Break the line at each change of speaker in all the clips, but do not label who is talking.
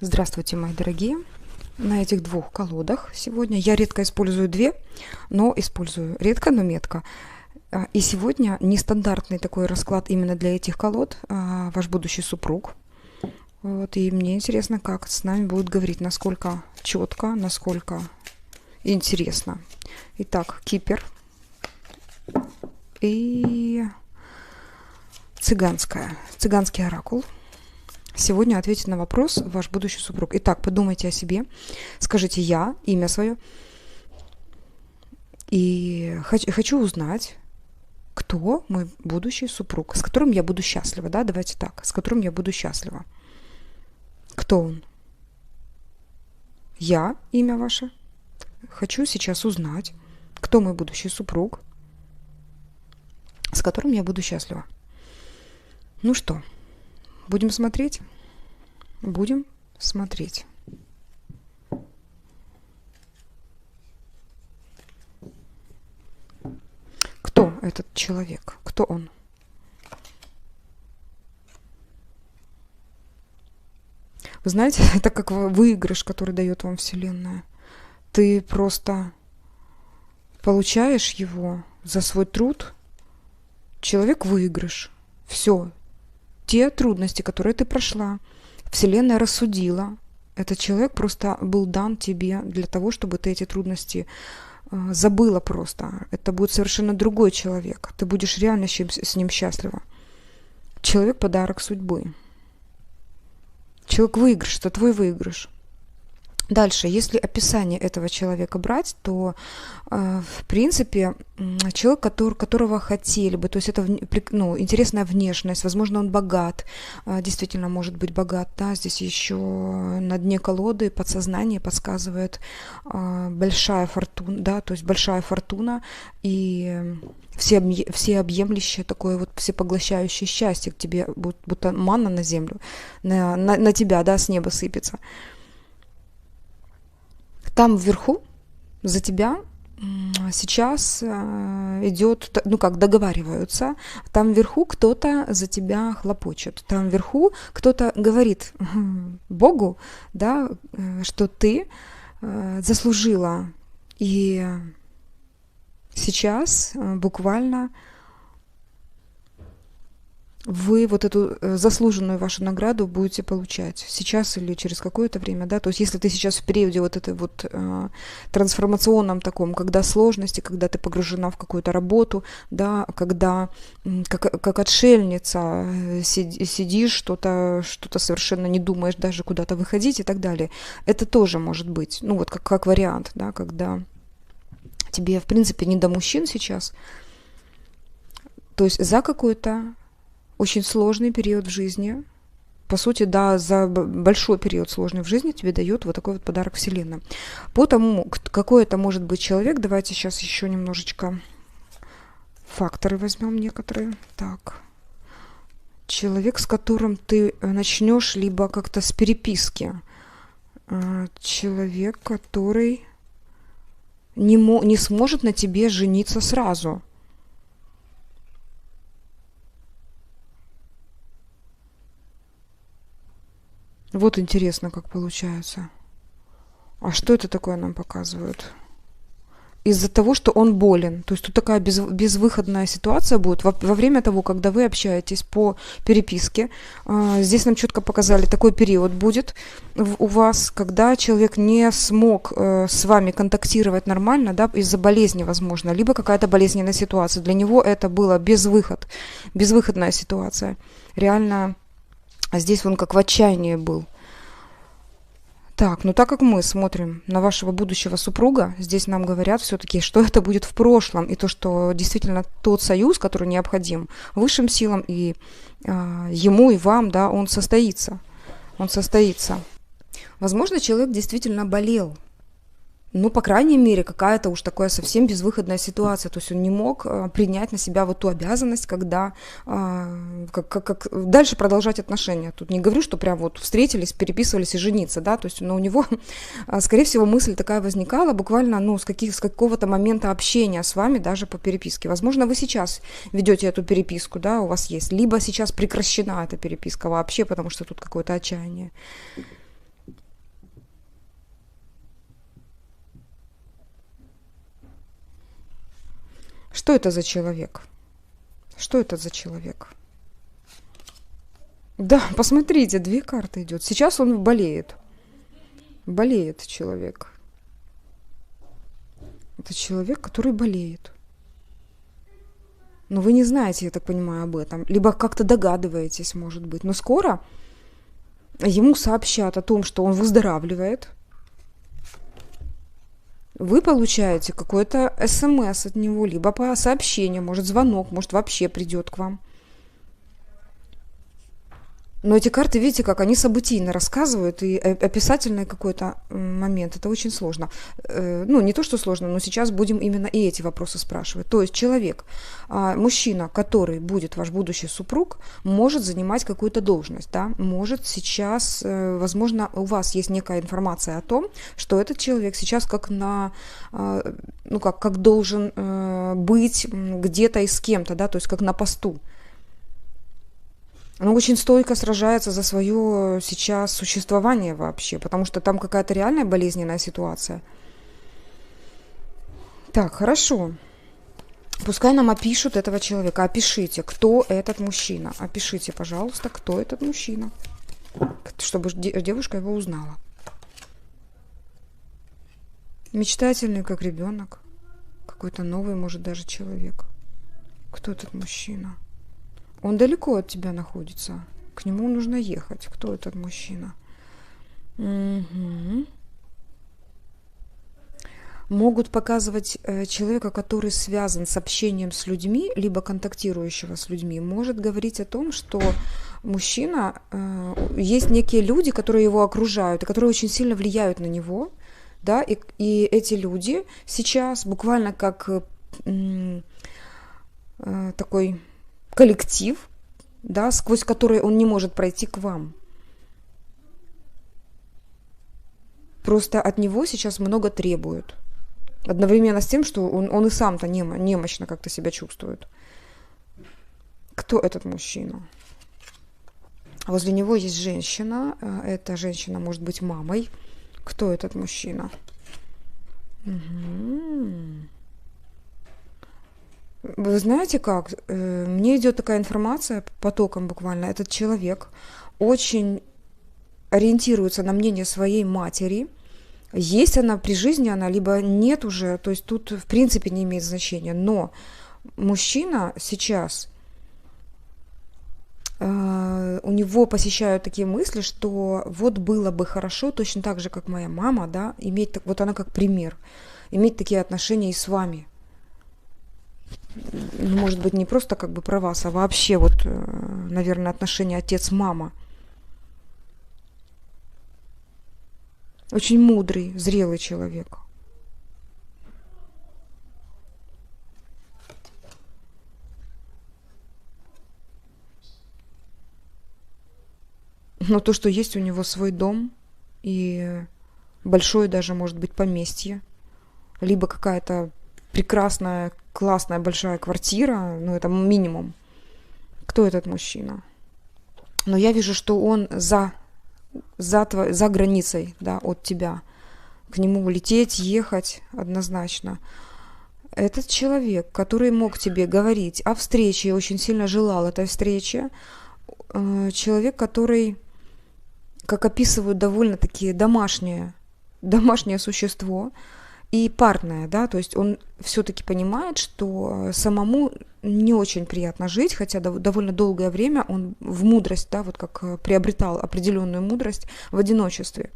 Здравствуйте, мои дорогие! На этих двух колодах сегодня я редко использую две, но использую редко, но метко. И сегодня нестандартный такой расклад именно для этих колод, ваш будущий супруг. Вот, и мне интересно, как с нами будут говорить, насколько четко, насколько интересно. Итак, Кипер и цыганский оракул. Сегодня ответит на вопрос ваш будущий супруг. Итак, подумайте о себе, скажите «я», имя свое. И хочу узнать, кто мой будущий супруг, с которым я буду счастлива. Да, давайте так, с которым я буду счастлива. Кто он? Я, имя ваше. Хочу сейчас узнать, кто мой будущий супруг, с которым я буду счастлива. Ну что, будем смотреть? Будем смотреть. Кто этот человек? Кто он? Вы знаете, это как выигрыш, который дает вам Вселенная. Ты просто получаешь его за свой труд. Человек выигрыш. Все. Те трудности, которые ты прошла, Вселенная рассудила. Этот человек просто был дан тебе для того, чтобы ты эти трудности забыла просто. Это будет совершенно другой человек. Ты будешь реально с ним счастлива. Человек — подарок судьбы. Человек выигрыш, это твой выигрыш. Дальше, если описание этого человека брать, то, в принципе, человек, которого хотели бы, то есть это интересная внешность, возможно, он богат, действительно может быть богат, да, здесь еще на дне колоды подсознание подсказывает большая фортуна, да, то есть большая фортуна и всеобъемлющее такое вот всепоглощающее счастье к тебе, будто манна на землю, на тебя, да, с неба сыпется. Там вверху за тебя сейчас идет, договариваются, там вверху кто-то за тебя хлопочет, там вверху кто-то говорит Богу, да, что ты заслужила. И сейчас буквально вы вот эту заслуженную вашу награду будете получать сейчас или через какое-то время, да, то есть если ты сейчас в периоде вот этой вот трансформационном таком, когда сложности, когда ты погружена в какую-то работу, да, когда как отшельница сидишь, что-то совершенно не думаешь даже куда-то выходить и так далее, это тоже может быть, ну вот как вариант, да, когда тебе в принципе не до мужчин сейчас, то есть за какой-то очень сложный период в жизни. По сути, да, за большой период сложный в жизни тебе дает вот такой вот подарок Вселенная. По тому, какой это может быть человек, давайте сейчас еще немножечко факторы возьмем некоторые. Так. Человек, с которым ты начнешь либо как-то с переписки. Человек, который не сможет на тебе жениться сразу. Вот интересно, как получается. А что это такое нам показывают? Из-за того, что он болен. То есть тут такая безвыходная ситуация будет во время того, когда вы общаетесь по переписке. Здесь нам четко показали, такой период будет у вас, когда человек не смог с вами контактировать нормально, да, из-за болезни, возможно, либо какая-то болезненная ситуация. Для него это было безвыходная ситуация. Реально. А здесь он как в отчаянии был. Так, так как мы смотрим на вашего будущего супруга, здесь нам говорят все-таки, что это будет в прошлом, и то, что действительно тот союз, который необходим высшим силам и ему, и вам, да, он состоится. Возможно, человек действительно болел. Ну, по крайней мере, какая-то уж такая совсем безвыходная ситуация. То есть он не мог принять на себя вот ту обязанность, когда как дальше продолжать отношения. Тут не говорю, что прям вот встретились, переписывались и жениться, да, то есть, но у него, скорее всего, мысль такая возникала буквально, с какого-то момента общения с вами, даже по переписке. Возможно, вы сейчас ведете эту переписку, да, у вас есть, либо сейчас прекращена эта переписка вообще, потому что тут какое-то отчаяние. Что это за человек? Что это за человек? Да, посмотрите, 2 карты идет. Сейчас он болеет. Болеет человек. Это человек, который болеет. Но вы не знаете, я так понимаю, об этом. Либо как-то догадываетесь, может быть. Но скоро ему сообщат о том, что он выздоравливает. Вы получаете какой-то СМС от него, либо по сообщению, может звонок, может вообще придет к вам. Но эти карты, видите, как они событийно рассказывают, и описательный какой-то момент, это очень сложно. Ну, не то, что сложно, но сейчас будем именно и эти вопросы спрашивать. То есть человек, мужчина, который будет ваш будущий супруг, может занимать какую-то должность, да, может сейчас, возможно, у вас есть некая информация о том, что этот человек сейчас как на, ну, как должен быть где-то и с кем-то, да, то есть как на посту. Он очень стойко сражается за свое сейчас существование вообще, потому что там какая-то реальная болезненная ситуация. Так, хорошо. Пускай нам опишут этого человека. Опишите, кто этот мужчина. Опишите, пожалуйста, кто этот мужчина, чтобы девушка его узнала. Мечтательный, как ребенок. Какой-то новый, может, даже человек. Кто этот мужчина? Он далеко от тебя находится. К нему нужно ехать. Кто этот мужчина? Угу. Могут показывать человека, который связан с общением с людьми, либо контактирующего с людьми. Может говорить о том, что мужчина, есть некие люди, которые его окружают, и которые очень сильно влияют на него. Да? И эти люди сейчас буквально как такой коллектив, да, сквозь который он не может пройти к вам. Просто от него сейчас много требуют. Одновременно с тем, что он и сам-то немощно как-то себя чувствует. Кто этот мужчина? Возле него есть женщина. Эта женщина может быть мамой. Кто этот мужчина? Угу. Вы знаете как? Мне идет такая информация потоком буквально. Этот человек очень ориентируется на мнение своей матери. Есть она при жизни, она либо нет уже. То есть тут в принципе не имеет значения. Но мужчина сейчас, у него посещают такие мысли, что вот было бы хорошо, точно так же, как моя мама, да, иметь, вот она как пример, иметь такие отношения и с вами. Может быть, не просто как бы про вас, а вообще вот, наверное, отношения отец-мама. Очень мудрый, зрелый человек. Но то, что есть у него свой дом и большое даже, может быть, поместье, либо какая-то прекрасная, классная, большая квартира, ну, это минимум. Кто этот мужчина? Но я вижу, что он за границей, да, от тебя. К нему лететь, ехать однозначно. Этот человек, который мог тебе говорить о встрече, очень сильно желал этой встречи, человек, который, как описывают, довольно-таки домашнее существо, и парное, да, то есть он все-таки понимает, что самому не очень приятно жить, хотя довольно долгое время он в мудрость, да, вот как приобретал определенную мудрость в одиночестве,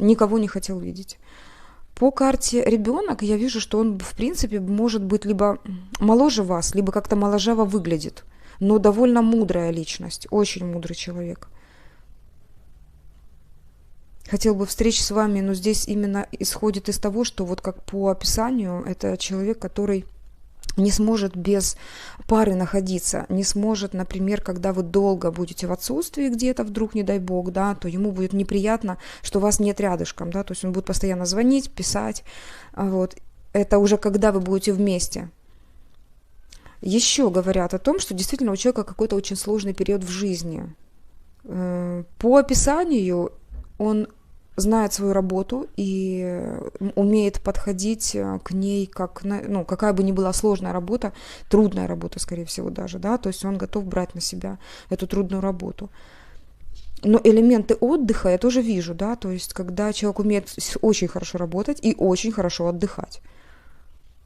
никого не хотел видеть. По карте ребенок я вижу, что он, в принципе, может быть либо моложе вас, либо как-то моложаво выглядит, но довольно мудрая личность, очень мудрый человек. Хотел бы встреч с вами, но здесь именно исходит из того, что вот как по описанию, это человек, который не сможет без пары находиться, не сможет, например, когда вы долго будете в отсутствии где-то, вдруг, не дай бог, да, то ему будет неприятно, что вас нет рядышком, да, то есть он будет постоянно звонить, писать, вот, это уже когда вы будете вместе. Еще говорят о том, что действительно у человека какой-то очень сложный период в жизни. По описанию он знает свою работу и умеет подходить к ней, как, ну, какая бы ни была сложная работа, трудная работа, скорее всего, даже, да, то есть он готов брать на себя эту трудную работу. Но элементы отдыха я тоже вижу, да, то есть когда человек умеет очень хорошо работать и очень хорошо отдыхать.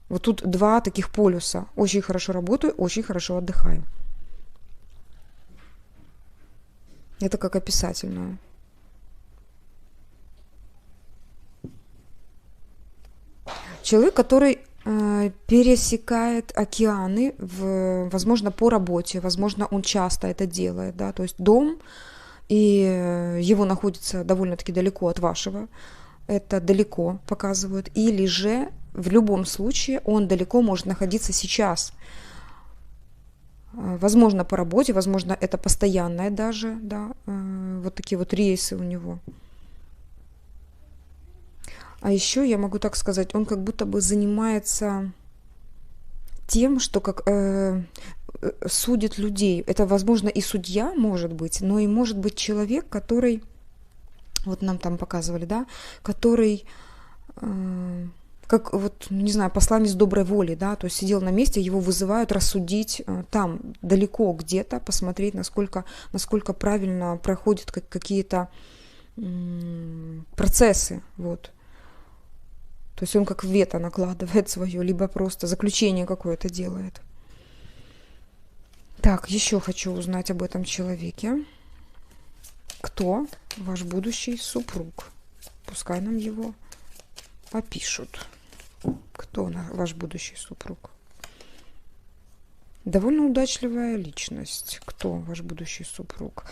Вот тут два таких полюса. Очень хорошо работаю, очень хорошо отдыхаю. Это как описательное. Человек, который пересекает океаны, возможно, по работе, возможно, он часто это делает, да, то есть дом, и его находится довольно-таки далеко от вашего, это далеко показывают, или же в любом случае он далеко может находиться сейчас, возможно, по работе, возможно, это постоянное даже, да, вот такие вот рейсы у него. А еще я могу так сказать, он как будто бы занимается тем, что как судит людей. Это, возможно, и судья может быть, но и может быть человек, который, вот нам там показывали, да, который, как вот, не знаю, посланец доброй воли, да, то есть сидел на месте, его вызывают рассудить там, далеко где-то, посмотреть, насколько правильно проходят какие-то процессы, вот. То есть он как вето накладывает свое, либо просто заключение какое-то делает. Так, еще хочу узнать об этом человеке. Кто ваш будущий супруг? Пускай нам его опишут. Кто ваш будущий супруг? Довольно удачливая личность. Кто ваш будущий супруг?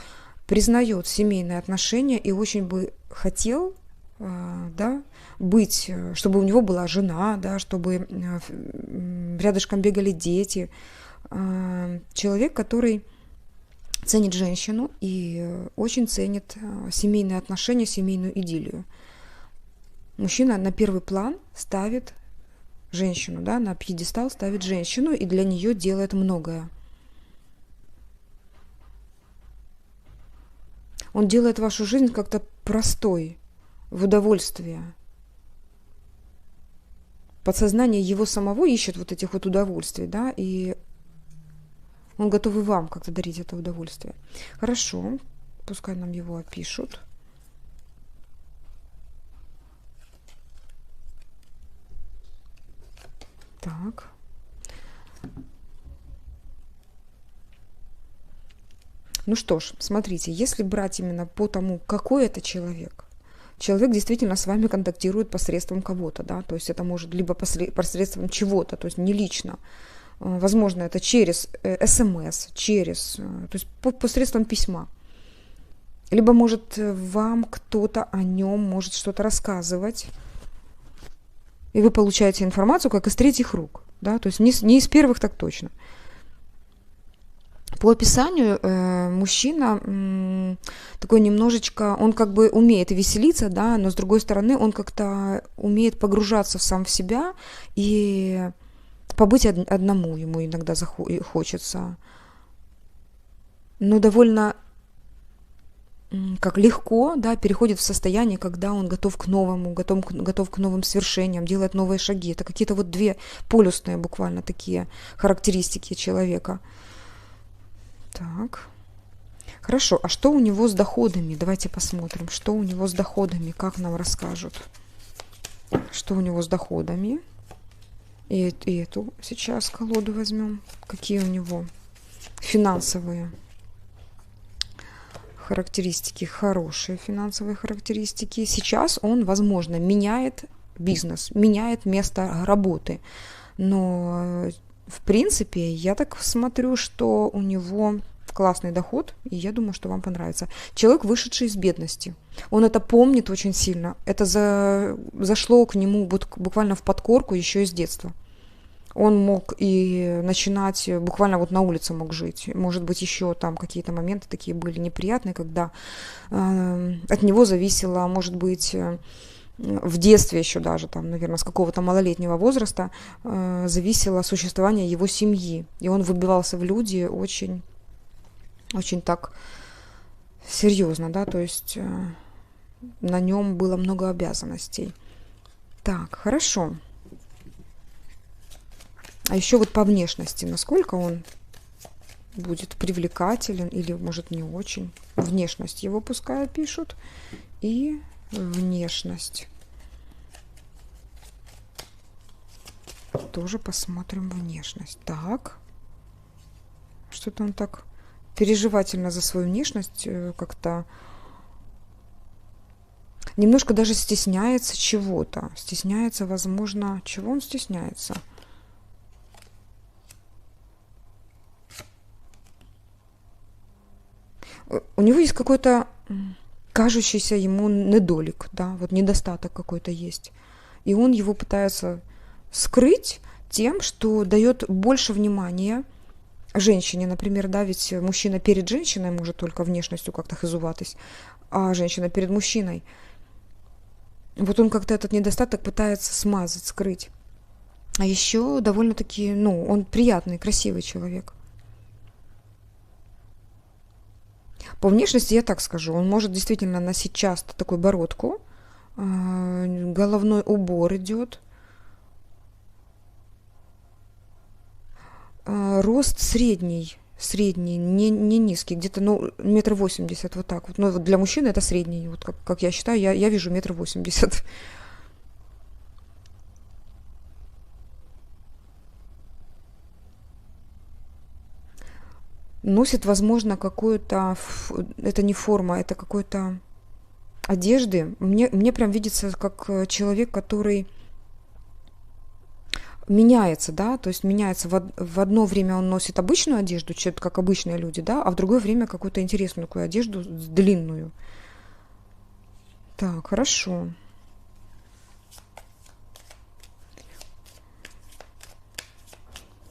Признает семейные отношения и очень бы хотел, да, быть, чтобы у него была жена, да, чтобы рядышком бегали дети. Человек, который ценит женщину и очень ценит семейные отношения, семейную идиллию. Мужчина на первый план ставит женщину, да, на пьедестал ставит женщину и для нее делает многое. Он делает вашу жизнь как-то простой, в удовольствие. Подсознание его самого ищет вот этих вот удовольствий, да, и он готов и вам как-то дарить это удовольствие. Хорошо, пускай нам его опишут. Так. Ну что ж, смотрите, если брать именно по тому, какой это человек действительно с вами контактирует посредством кого-то, да, то есть это может либо посредством чего-то, то есть не лично, возможно, это через СМС, то есть посредством письма, либо может вам кто-то о нем может что-то рассказывать, и вы получаете информацию как из третьих рук, да, то есть не из первых так точно. По описанию мужчина такой немножечко, он как бы умеет веселиться, да, но с другой стороны он как-то умеет погружаться сам в себя и побыть одному ему иногда хочется. Но довольно как легко, да, переходит в состояние, когда он готов к новому, готов к новым свершениям, делает новые шаги. Это какие-то вот две полюсные буквально такие характеристики человека. Так, хорошо, а что у него с доходами? Давайте посмотрим, что у него с доходами, как нам расскажут. Что у него с доходами? И эту сейчас колоду возьмем. Какие у него финансовые характеристики, хорошие финансовые характеристики. Сейчас он, возможно, меняет бизнес, меняет место работы, но в принципе, я так смотрю, что у него классный доход, и я думаю, что вам понравится. Человек, вышедший из бедности. Он это помнит очень сильно. Это зашло к нему буквально в подкорку еще из детства. Он мог и начинать, буквально вот на улице мог жить. Может быть, еще там какие-то моменты такие были неприятные, когда от него зависело, может быть, в детстве еще даже, там, наверное, с какого-то малолетнего возраста зависело существование его семьи. И он выбивался в люди очень, очень так серьезно, да, то есть на нем было много обязанностей. Так, хорошо. А еще вот по внешности, насколько он будет привлекателен или, может, не очень. Внешность его пускай пишут. И внешность. Тоже посмотрим внешность. Так. Что-то он так переживательно за свою внешность как-то немножко даже стесняется чего-то. Стесняется, возможно, чего он стесняется? У него есть какой-то кажущийся ему недолик, да, вот недостаток какой-то есть. И он его пытается скрыть тем, что дает больше внимания женщине, например, да, ведь мужчина перед женщиной может только внешностью как-то хизуватись, а женщина перед мужчиной. Вот он как-то этот недостаток пытается смазать, скрыть. А еще довольно-таки, ну, он приятный, красивый человек. По внешности я так скажу, он может действительно носить часто такую бородку, головной убор идет, рост средний, не низкий, где-то, ну, 1,80 м, вот так вот. Но вот для мужчины это средний, вот как я считаю, я вижу 1,80 м. Носит, возможно, какую-то, это не форма, это какой-то одежды. Мне прям видится как человек, который меняется, да, то есть меняется. В одно время он носит обычную одежду, как обычные люди, да, а в другое время какую-то интересную такую одежду, длинную. Так, хорошо.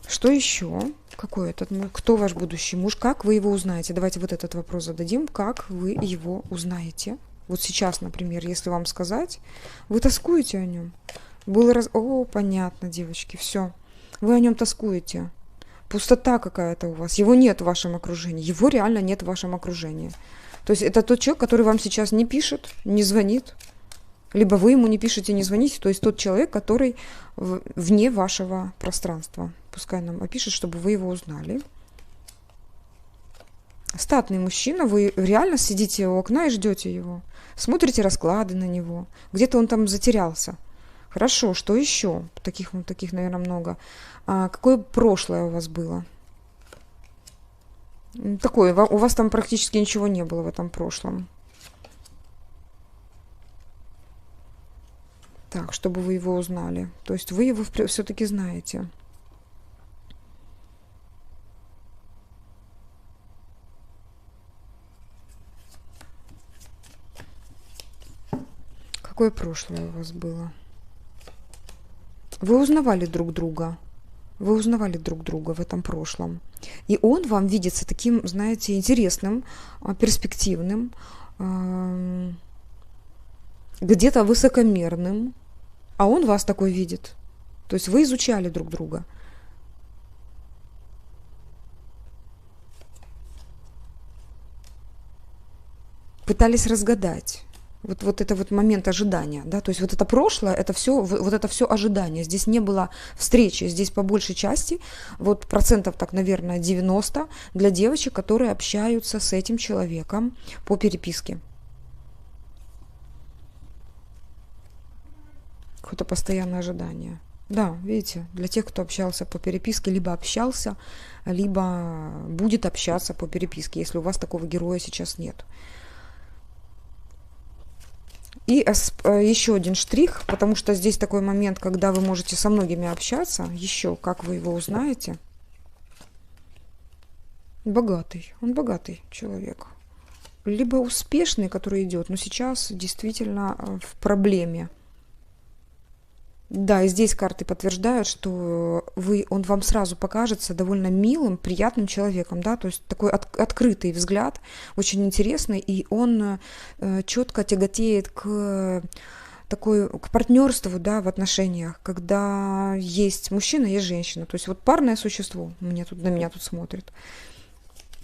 Что еще? Какой этот? Кто ваш будущий муж? Как вы его узнаете? Давайте вот этот вопрос зададим. Как вы его узнаете? Вот сейчас, например, если вам сказать, вы тоскуете о нем. О, понятно, девочки, все. Вы о нем тоскуете. Пустота какая-то у вас. Его нет в вашем окружении. Его реально нет в вашем окружении. То есть это тот человек, который вам сейчас не пишет, не звонит. Либо вы ему не пишете, не звоните. То есть тот человек, который вне вашего пространства. Пускай нам опишет, чтобы вы его узнали. Статный мужчина, вы реально сидите у окна и ждете его. Смотрите расклады на него. Где-то он там затерялся. Хорошо, что еще? Таких, наверное, много. Какое прошлое у вас было? Такое, у вас там практически ничего не было в этом прошлом. Так, чтобы вы его узнали. То есть вы его все-таки знаете. Какое прошлое у вас было? Вы узнавали друг друга. Вы узнавали друг друга в этом прошлом. И он вам видится таким, знаете, интересным, перспективным, где-то высокомерным. А он вас такой видит. То есть вы изучали друг друга. Пытались разгадать. Вот это вот момент ожидания, да, то есть вот это прошлое, это все ожидание. Здесь не было встречи, здесь по большей части, вот процентов так, наверное, 90 для девочек, которые общаются с этим человеком по переписке. Какое-то постоянное ожидание. Да, видите, для тех, кто общался по переписке, либо общался, либо будет общаться по переписке, если у вас такого героя сейчас нет. И еще один штрих, потому что здесь такой момент, когда вы можете со многими общаться. Еще, как вы его узнаете? Богатый. Он богатый человек. Либо успешный, который идет, но сейчас действительно в проблеме. Да, и здесь карты подтверждают, что он вам сразу покажется довольно милым, приятным человеком, да, то есть такой открытый взгляд, очень интересный, и он четко тяготеет к партнерству, да, в отношениях, когда есть мужчина, есть женщина, то есть вот парное существо на меня тут смотрит.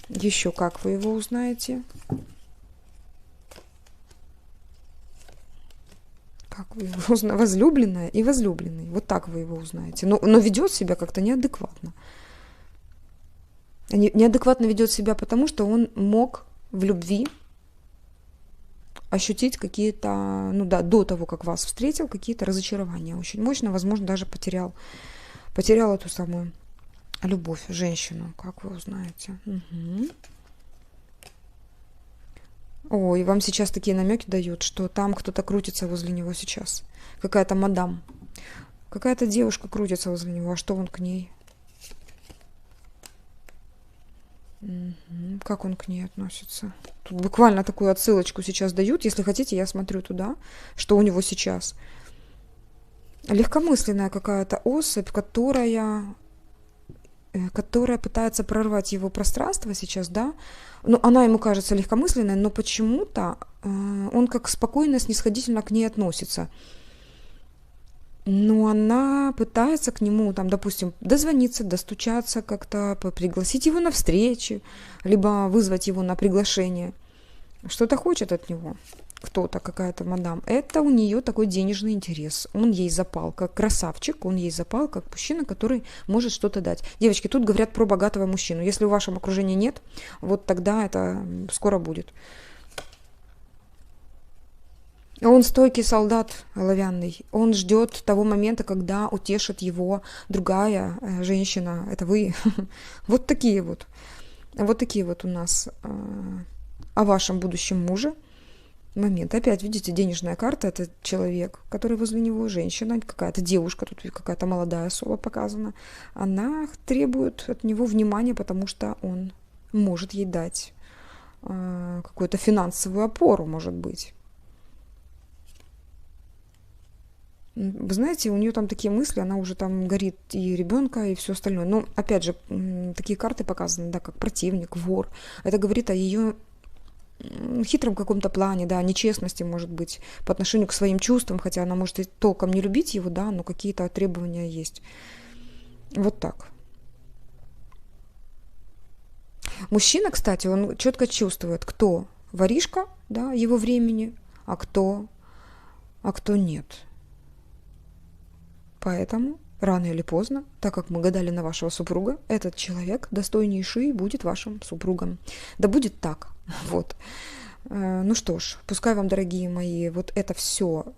Еще как вы его узнаете? Как вы его узнаете? Возлюбленная и возлюбленный. Вот так вы его узнаете. Но ведет себя как-то неадекватно. Неадекватно ведет себя потому, что он мог в любви ощутить какие-то, до того, как вас встретил, какие-то разочарования очень мощно, возможно, даже потерял эту самую любовь, женщину, как вы узнаете. Угу. Ой, вам сейчас такие намеки дают, что там кто-то крутится возле него сейчас. Какая-то мадам. Какая-то девушка крутится возле него, а что он к ней? Угу. Как он к ней относится? Тут буквально такую отсылочку сейчас дают. Если хотите, я смотрю туда, что у него сейчас. Легкомысленная какая-то особь, которая пытается прорвать его пространство сейчас, да, она ему кажется легкомысленной, но почему-то он как спокойно, снисходительно к ней относится. Но она пытается к нему, там, допустим, дозвониться, достучаться как-то, пригласить его на встречи, либо вызвать его на приглашение. Что-то хочет от него кто-то, какая-то мадам. Это у нее такой денежный интерес. Он ей запал как красавчик, он ей запал как мужчина, который может что-то дать. Девочки, тут говорят про богатого мужчину. Если в вашем окружении нет, вот тогда это скоро будет. Он стойкий солдат оловянный. Он ждет того момента, когда утешит его другая женщина. Это вы. Вот такие вот. Вот такие вот у нас о вашем будущем муже момент. Опять, видите, денежная карта – это человек, который возле него, женщина, какая-то девушка, тут какая-то молодая особа показана. Она требует от него внимания, потому что он может ей дать какую-то финансовую опору, может быть. Вы знаете, у нее там такие мысли, она уже там горит и ребенка, и все остальное. Но, опять же, такие карты показаны, да, как противник, вор. Это говорит о ее хитром каком-то плане, да, нечестности, может быть, по отношению к своим чувствам, хотя она может и толком не любить его, да, но какие-то требования есть. Вот так. Мужчина, кстати, он четко чувствует, кто воришка, да, его времени, а кто нет. Поэтому рано или поздно, так как мы гадали на вашего супруга, этот человек достойнейший будет вашим супругом. Да будет так. Вот. Ну что ж, пускай вам, дорогие мои, вот это все,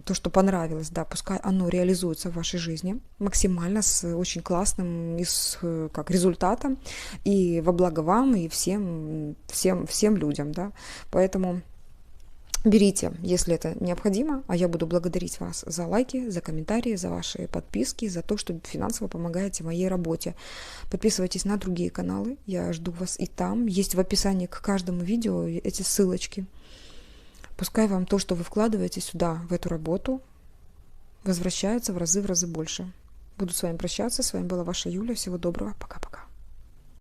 то, что понравилось, да, пускай оно реализуется в вашей жизни максимально с очень классным результатом и во благо вам и всем людям, да. Поэтому берите, если это необходимо, а я буду благодарить вас за лайки, за комментарии, за ваши подписки, за то, что финансово помогаете моей работе. Подписывайтесь на другие каналы, я жду вас и там. Есть в описании к каждому видео эти ссылочки. Пускай вам то, что вы вкладываете сюда, в эту работу, возвращается в разы больше. Буду с вами прощаться. С вами была ваша Юля. Всего доброго. Пока-пока.